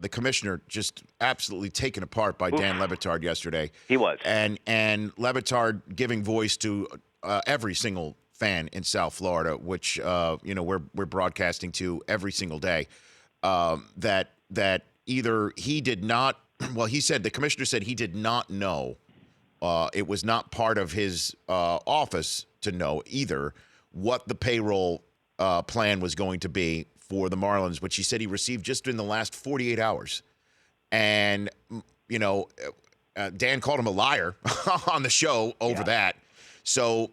the commissioner just absolutely taken apart by Dan Lebatard yesterday. He was. And Lebatard giving voice to every single fan in South Florida, which we're broadcasting to every single day. That either he did not. Well, the commissioner said he did not know. It was not part of his office to know either what the payroll plan was going to be for the Marlins, which he said he received just in the last 48 hours. And, Dan called him a liar on the show over that. So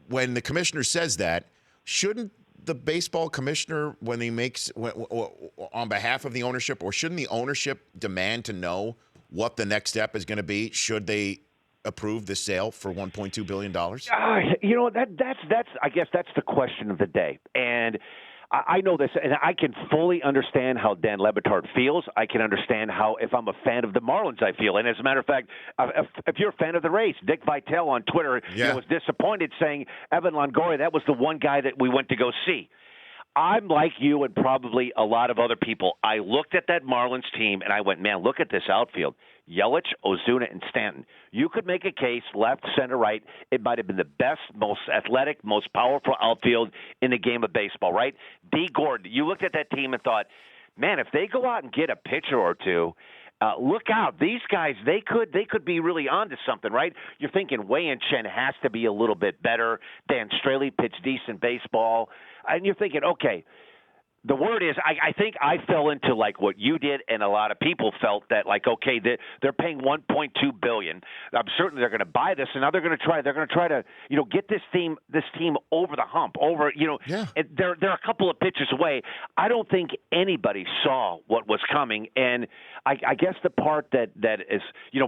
when the commissioner says that, shouldn't the baseball commissioner, when he makes on behalf of the ownership, or shouldn't the ownership demand to know what the next step is going to be? Should they approve the sale for $1.2 billion? That's I guess that's the question of the day. And I know this, and I can fully understand how Dan Lebatard feels. I can understand how, if I'm a fan of the Marlins, I feel. And as a matter of fact, if you're a fan of the Rays, Dick Vitale on Twitter was disappointed, saying, Evan Longoria, that was the one guy that we went to go see. I'm like you and probably a lot of other people. I looked at that Marlins team, and I went, man, look at this outfield. Yelich, Ozuna, and Stanton. You could make a case, left, center, right. It might have been the best, most athletic, most powerful outfield in the game of baseball, right? D. Gordon. You looked at that team and thought, man, if they go out and get a pitcher or two, look out. These guys, they could be really onto something, right? You're thinking Wei and Chen has to be a little bit better. Dan Straley pitched decent baseball. And you're thinking, okay, the word is, I think I fell into like what you did, and a lot of people felt that like, okay, they're paying $1.2 billion. I'm certain they're going to buy this, and now they're going to try to get this team over the hump. And they're a couple of pitches away. I don't think anybody saw what was coming, and I guess the part that is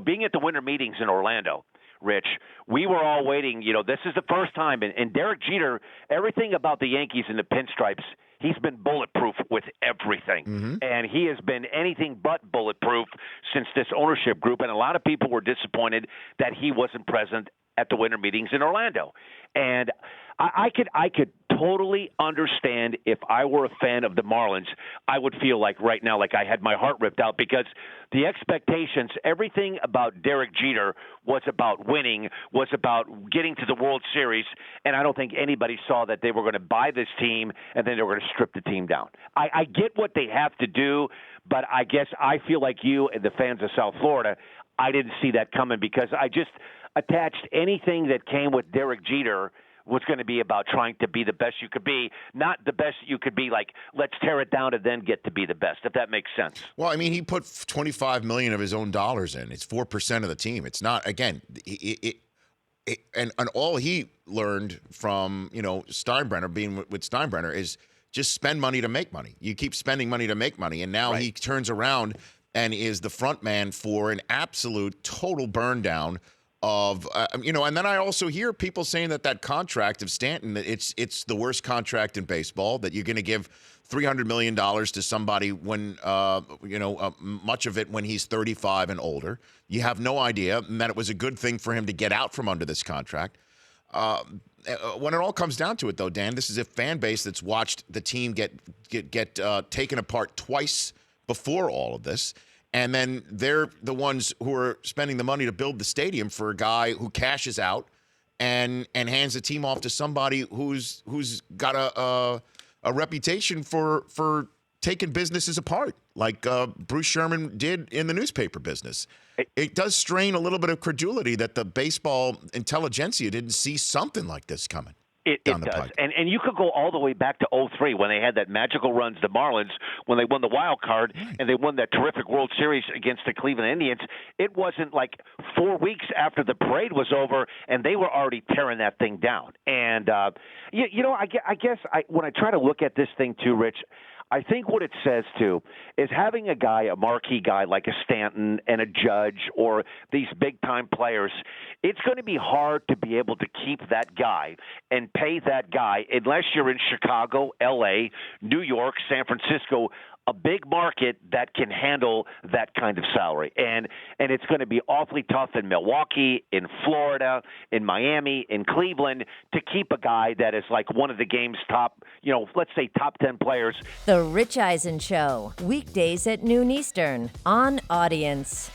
being at the winter meetings in Orlando. Rich, we were all waiting. This is the first time, and Derek Jeter, everything about the Yankees and the pinstripes, he's been bulletproof with everything. Mm-hmm. And he has been anything but bulletproof since this ownership group. And a lot of people were disappointed that he wasn't present at the winter meetings in Orlando. And I could totally understand if I were a fan of the Marlins, I would feel like right now like I had my heart ripped out, because the expectations, everything about Derek Jeter was about winning, was about getting to the World Series, and I don't think anybody saw that they were going to buy this team and then they were going to strip the team down. I get what they have to do, but I guess I feel like you and the fans of South Florida, I didn't see that coming, because I just attached anything that came with Derek Jeter was going to be about trying to be the best you could be, not the best you could be like, let's tear it down and then get to be the best, if that makes sense. Well, I mean, he put $25 million of his own dollars in. It's 4% of the team. It's not, again, and all he learned from, Steinbrenner, being with Steinbrenner, is just spend money to make money. You keep spending money to make money. And now he turns around and is the front man for an absolute total burn down of, and then I also hear people saying that contract of Stanton, that it's the worst contract in baseball, that you're going to give $300 million to somebody when, much of it when he's 35 and older. You have no idea, and that it was a good thing for him to get out from under this contract. When it all comes down to it, though, Dan, this is a fan base that's watched the team get taken apart twice before all of this. And then they're the ones who are spending the money to build the stadium for a guy who cashes out and hands the team off to somebody who's got a reputation for taking businesses apart, like Bruce Sherman did in the newspaper business. It does strain a little bit of credulity that the baseball intelligentsia didn't see something like this coming. It does. And you could go all the way back to 2003 when they had that magical run to the Marlins, when they won the wild card and they won that terrific World Series against the Cleveland Indians. It wasn't like 4 weeks after the parade was over and they were already tearing that thing down. And, I guess when I try to look at this thing too, Rich, I think what it says, too, is having a marquee guy like a Stanton and a Judge or these big-time players, it's going to be hard to be able to keep that guy and pay that guy unless you're in Chicago, L.A., New York, San Francisco, a big market that can handle that kind of salary. And it's going to be awfully tough in Milwaukee, in Florida, in Miami, in Cleveland to keep a guy that is like one of the game's top, let's say top 10 players. The Rich Eisen Show, weekdays at noon Eastern on Audience.